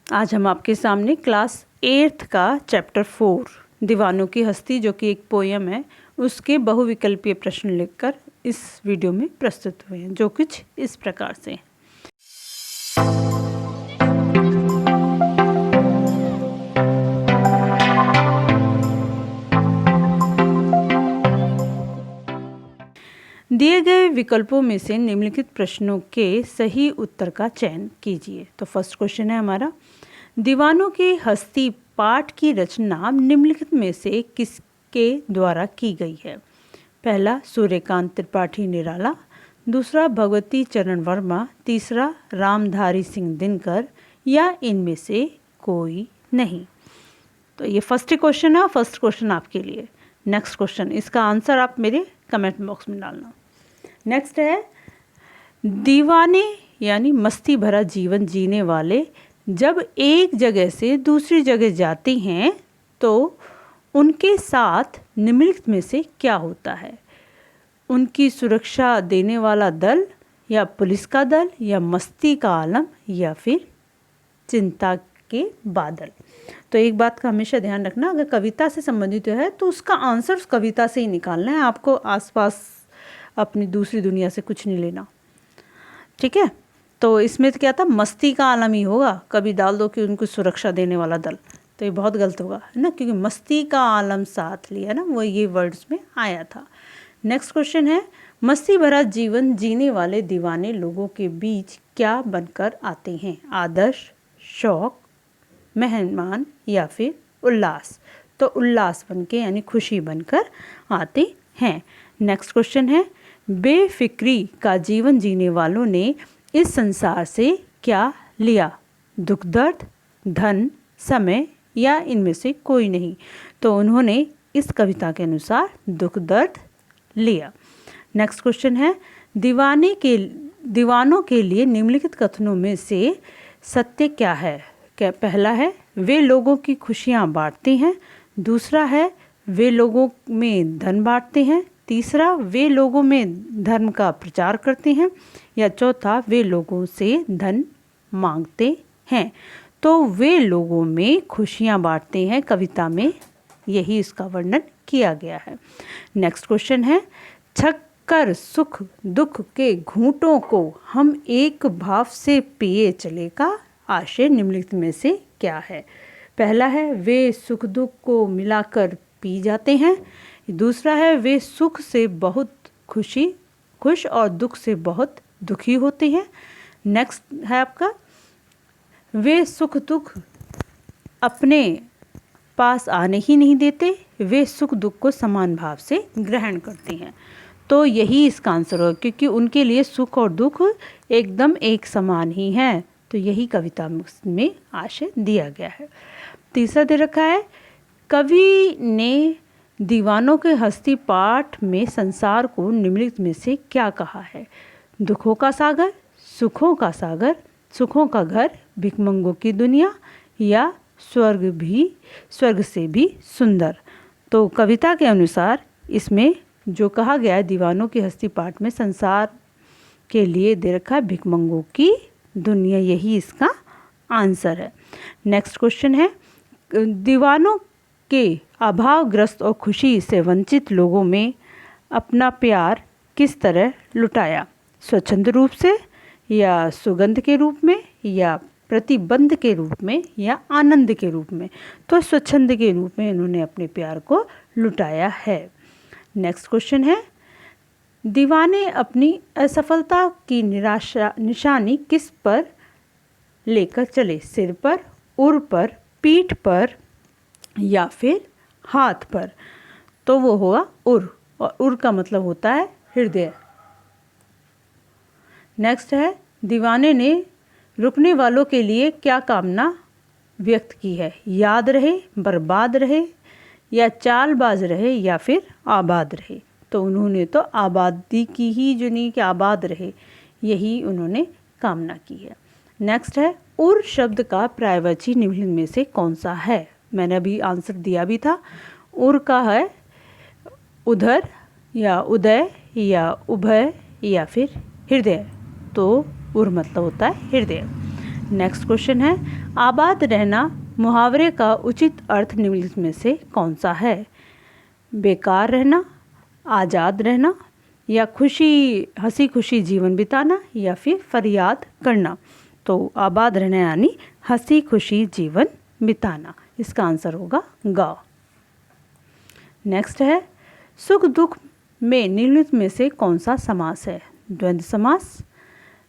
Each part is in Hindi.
आज हम आपके सामने क्लास 8th का चैप्टर 4 दीवानों की हस्ती, जो कि एक पोयम है, उसके बहुविकल्पीय प्रश्न लिखकर इस वीडियो में प्रस्तुत हुए हैं, जो कुछ इस प्रकार से हैं। दिए गए विकल्पों में से निम्नलिखित प्रश्नों के सही उत्तर का चयन कीजिए। तो फर्स्ट क्वेश्चन है हमारा, दीवानों की हस्ती पाठ की रचना निम्नलिखित में से किसके द्वारा की गई है? पहला सूर्यकांत त्रिपाठी निराला, दूसरा भगवती चरण वर्मा, तीसरा रामधारी सिंह दिनकर, या इनमें से कोई नहीं। तो ये फर्स्ट क्वेश्चन है, फर्स्ट क्वेश्चन आपके लिए। नेक्स्ट क्वेश्चन, इसका आंसर आप मेरे कमेंट बॉक्स में डालना। नेक्स्ट है, दीवाने यानी मस्ती भरा जीवन जीने वाले जब एक जगह से दूसरी जगह जाते हैं तो उनके साथ निम्नलिखित में से क्या होता है? उनकी सुरक्षा देने वाला दल, या पुलिस का दल, या मस्ती का आलम, या फिर चिंता के बादल। तो एक बात का हमेशा ध्यान रखना, अगर कविता से संबंधित है तो उसका आंसर उस कविता से ही निकालना है, आपको आसपास अपनी दूसरी दुनिया से कुछ नहीं लेना, ठीक है? तो इसमें तो क्या था, मस्ती का आलम ही होगा, कभी डाल दो कि उनको सुरक्षा देने वाला दल, तो ये बहुत गलत होगा, है ना, क्योंकि मस्ती का आलम साथ लिया ना, वो ये वर्ड्स में आया था। नेक्स्ट क्वेश्चन है, मस्ती भरा जीवन जीने वाले दीवाने लोगों के बीच क्या बनकर आते हैं? आदर्श, शौक, मेहमान, या फिर उल्लास? तो उल्लास बनके यानी खुशी बनकर आते हैं। नेक्स्ट क्वेश्चन है, बेफिक्री का जीवन जीने वालों ने इस संसार से क्या लिया? दुख दर्द, धन, समय, या इनमें से कोई नहीं? तो उन्होंने इस कविता के अनुसार दुख दर्द लिया। नेक्स्ट क्वेश्चन है, दीवानों के लिए निम्नलिखित कथनों में से सत्य क्या है? क्या पहला है, वे लोगों की खुशियाँ बांटते हैं, दूसरा है वे लोगों में धन बांटते हैं, तीसरा वे लोगों में धर्म का प्रचार करते हैं, या चौथा वे लोगों से धन मांगते हैं? तो वे लोगों में खुशियाँ बांटते हैं, कविता में यही इसका वर्णन किया गया है। नेक्स्ट क्वेश्चन है, छक्कर सुख दुख के घूंटों को हम एक भाव से पिए चले का आशय निम्नलिखित में से क्या है? पहला है, वे सुख दुख को मिलाकर पी जाते हैं, दूसरा है वे सुख से बहुत खुश और दुख से बहुत दुखी होते हैं, नेक्स्ट है आपका, वे सुख दुख अपने पास आने ही नहीं देते, वे सुख दुख को समान भाव से ग्रहण करते हैं। तो यही इसका आंसर होगा, क्योंकि उनके लिए सुख और दुख एकदम एक समान ही हैं। तो यही कविता में आशय दिया गया है। तीसरा दे रखा है, कवि ने दीवानों के हस्ती पाठ में संसार को निम्नलिखित में से क्या कहा है? दुखों का सागर, सुखों का सागर, सुखों का घर, भिखमंगों की दुनिया, या स्वर्ग से भी सुंदर? तो कविता के अनुसार इसमें जो कहा गया है, दीवानों की हस्ती पाठ में संसार के लिए दे रखा है भिखमंगों की दुनिया, यही इसका आंसर है। नेक्स्ट क्वेश्चन है, दीवानों के अभावग्रस्त और खुशी से वंचित लोगों में अपना प्यार किस तरह लुटाया? स्वच्छंद रूप से, या सुगंध के रूप में, या प्रतिबंध के रूप में, या आनंद के रूप में? तो स्वच्छंद के रूप में इन्होंने अपने प्यार को लुटाया है। नेक्स्ट क्वेश्चन है, दीवाने अपनी असफलता की निशानी किस पर लेकर चले? सिर पर, उर पर, पीठ पर, या फिर हाथ पर? तो वो होगा उर, और उर का मतलब होता है हृदय। नेक्स्ट है, दीवाने ने रुकने वालों के लिए क्या कामना व्यक्त की है? याद रहे, बर्बाद रहे, या चालबाज रहे, या फिर आबाद रहे? तो उन्होंने तो आबादी की ही जो नहीं कि आबाद रहे, यही उन्होंने कामना की है। नेक्स्ट है, उर शब्द का पर्यायवाची निम्नलिखित में से कौन सा है? मैंने अभी आंसर दिया भी था, उर का है उधर, या उदय, या उभय, या फिर हृदय? तो उर मतलब होता है हृदय। नेक्स्ट क्वेश्चन है, आबाद रहना मुहावरे का उचित अर्थ निम्नलिखित में से कौन सा है? बेकार रहना, आज़ाद रहना, या हंसी खुशी जीवन बिताना, या फिर फरियाद करना। तो आबाद रहना यानी हंसी खुशी जीवन बिताना, इसका आंसर होगा ग। नेक्स्ट है, सुख दुख में निम्नलिखित में से कौन सा समास है? द्वंद्व समास,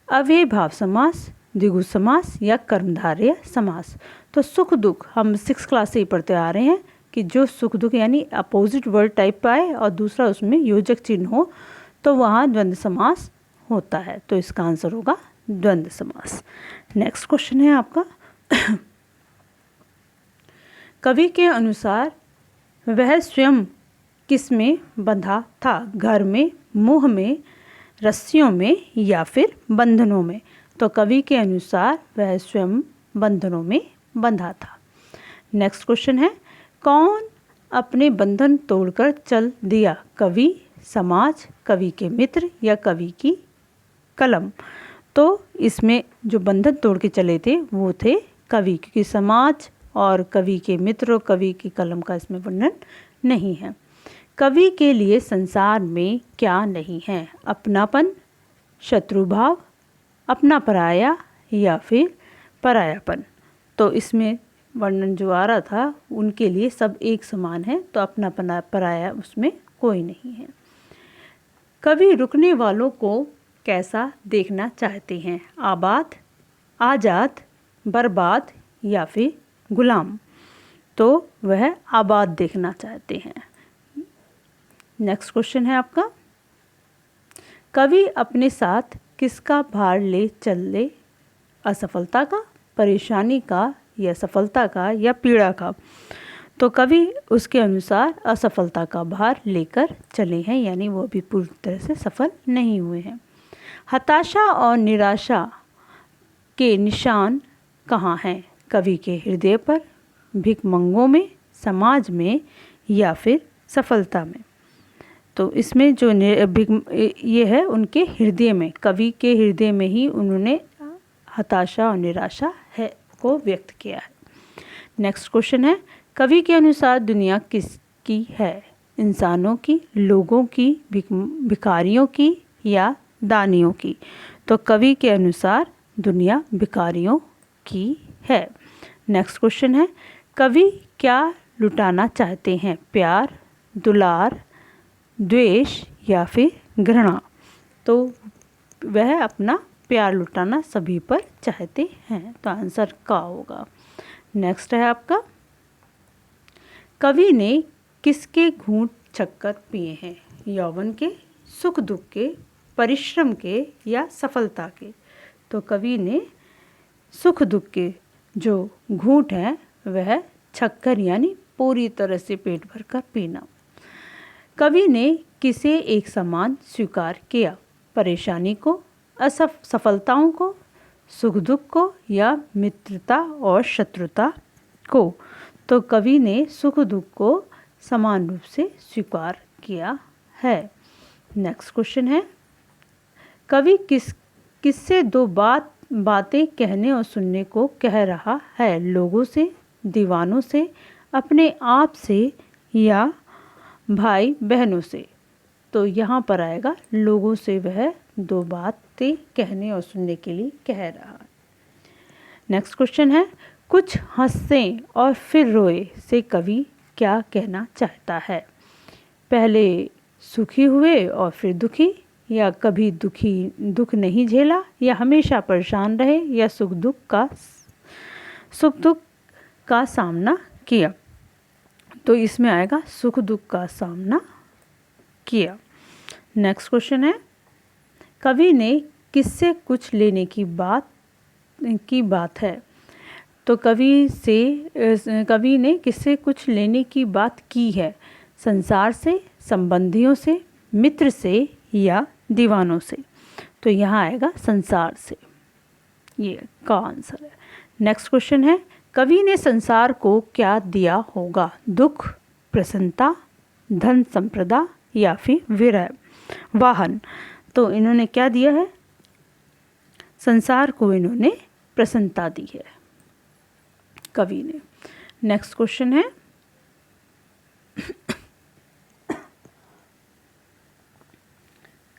अव्ययभाव समास, द्विगु समास, या कर्मधारय समास। तो सुख दुख हम 6th क्लास से ही पढ़ते आ रहे हैं कि जो सुख दुख यानी अपोजिट वर्ड टाइप का है और दूसरा उसमें योजक चिन्ह हो तो वहाँ द्वंद्व समास होता है। तो इसका आंसर होगा द्वंद्व समास। नेक्स्ट क्वेश्चन है आपका, कवि के अनुसार वह स्वयं किस में बंधा था? घर में, मुंह में, रस्सियों में, या फिर बंधनों में। तो कवि के अनुसार वह स्वयं बंधनों में बंधा था। नेक्स्ट क्वेश्चन है, कौन अपने बंधन तोड़कर चल दिया? कवि, समाज, कवि के मित्र, या कवि की कलम। तो इसमें जो बंधन तोड़ के चले थे वो थे कवि, क्योंकि समाज और कवि के मित्र और कवि की कलम का इसमें वर्णन नहीं है। कवि के लिए संसार में क्या नहीं है? अपनापन, शत्रुभाव, अपना पराया, या फिर परायापन। तो इसमें वर्णन जो आ रहा था उनके लिए सब एक समान है, तो अपना पराया उसमें कोई नहीं है। कवि रुकने वालों को कैसा देखना चाहते हैं? आबाद, आज़ाद, बर्बाद, या फिर गुलाम। तो वह आबाद देखना चाहते हैं। नेक्स्ट क्वेश्चन है आपका, कवि अपने साथ किसका भार ले चले? असफलता का, परेशानी का, या सफलता का, या पीड़ा का। तो कवि उसके अनुसार असफलता का भार लेकर चले हैं, यानी वो अभी पूरी तरह से सफल नहीं हुए हैं। हताशा और निराशा के निशान कहाँ हैं? कवि के हृदय पर, भिखमंगों में, समाज में, या फिर सफलता में। तो इसमें जो ये है उनके हृदय में, कवि के हृदय में ही उन्होंने हताशा और निराशा है को व्यक्त किया है। नेक्स्ट क्वेश्चन है, कवि के अनुसार दुनिया किसकी है? इंसानों की, लोगों की, भिखारियों की, या दानियों की। तो कवि के अनुसार दुनिया भिखारियों की है। नेक्स्ट क्वेश्चन है, कवि क्या लुटाना चाहते हैं? प्यार, दुलार, द्वेष, या फिर घृणा। तो वह अपना प्यार लुटाना सभी पर चाहते हैं, तो आंसर का होगा। नेक्स्ट है आपका, कवि ने किसके घूंट चक्कर पिए हैं? यौवन के, सुख दुख के, परिश्रम के, या सफलता के। तो कवि ने सुख दुख के जो घूंट हैं वह छक्कर यानी पूरी तरह से पेट भरकर पीना। कवि ने किसे एक समान स्वीकार किया? परेशानी को, सफलताओं को, सुख दुख को, या मित्रता और शत्रुता को। तो कवि ने सुख दुख को समान रूप से स्वीकार किया है। नेक्स्ट क्वेश्चन है, कवि किससे दो बातें कहने और सुनने को कह रहा है? लोगों से, दीवानों से, अपने आप से, या भाई बहनों से। तो यहाँ पर आएगा लोगों से वह दो बातें कहने और सुनने के लिए कह रहा है। नेक्स्ट क्वेश्चन है, कुछ हंसे और फिर रोए से कवि क्या कहना चाहता है? पहले सुखी हुए और फिर दुखी, या कभी दुख नहीं झेला, या हमेशा परेशान रहे, या सुख दुख का सामना किया। तो इसमें आएगा सुख दुख का सामना किया। नेक्स्ट क्वेश्चन है, कवि ने किससे कुछ लेने की बात है? तो कवि ने किससे कुछ लेने की बात की है? संसार से, संबंधियों से, मित्र से, या दीवानों से। तो यहाँ आएगा संसार से, ये का आंसर है। नेक्स्ट क्वेश्चन है, कवि ने संसार को क्या दिया होगा? दुख, प्रसन्नता, धन संपदा, या फिर विरह, वाहन। तो इन्होंने क्या दिया है? संसार को इन्होंने प्रसन्नता दी है कवि ने। नेक्स्ट क्वेश्चन है,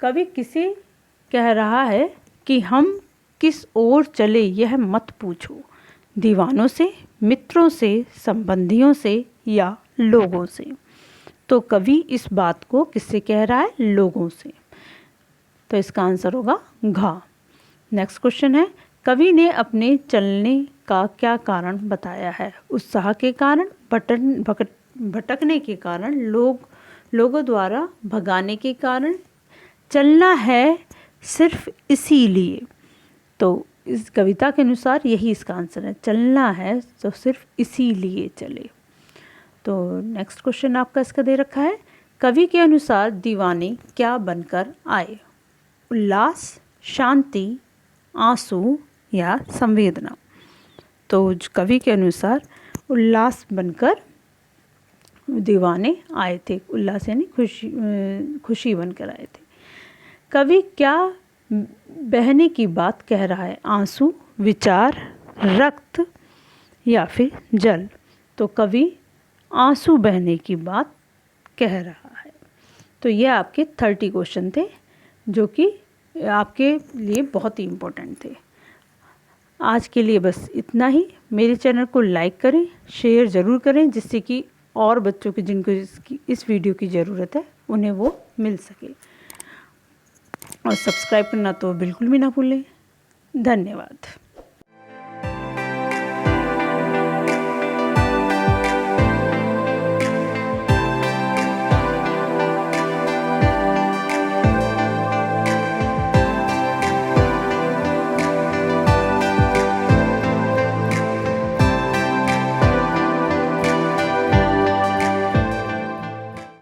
कवि किसे कह रहा है कि हम किस ओर चले यह मत पूछो, दीवानों से, मित्रों से, संबंधियों से या लोगों से। तो कवि इस बात को किससे कह रहा है? लोगों से। तो इसका आंसर होगा घ। नेक्स्ट क्वेश्चन है, कवि ने अपने चलने का क्या कारण बताया है? उत्साह के कारण, भटकने के कारण, लोगों द्वारा भगाने के कारण, चलना है सिर्फ इसीलिए। तो इस कविता के अनुसार यही इसका आंसर है, चलना है तो सिर्फ इसीलिए चले। तो नेक्स्ट क्वेश्चन आपका इसका दे रखा है, कवि के अनुसार दीवाने क्या बनकर आए? उल्लास, शांति, आंसू या संवेदना। तो कवि के अनुसार उल्लास बनकर दीवाने आए थे। उल्लास यानी खुशी बनकर आए थे। कवि क्या बहने की बात कह रहा है? आंसू, विचार, रक्त या फिर जल। तो कवि आंसू बहने की बात कह रहा है। तो ये आपके 30 क्वेश्चन थे जो कि आपके लिए बहुत ही इम्पोर्टेंट थे। आज के लिए बस इतना ही। मेरे चैनल को लाइक करें, शेयर ज़रूर करें, जिससे कि और बच्चों की जिनको इस वीडियो की ज़रूरत है उन्हें वो मिल सके। और सब्सक्राइब करना तो बिल्कुल भी ना भूलें। धन्यवाद।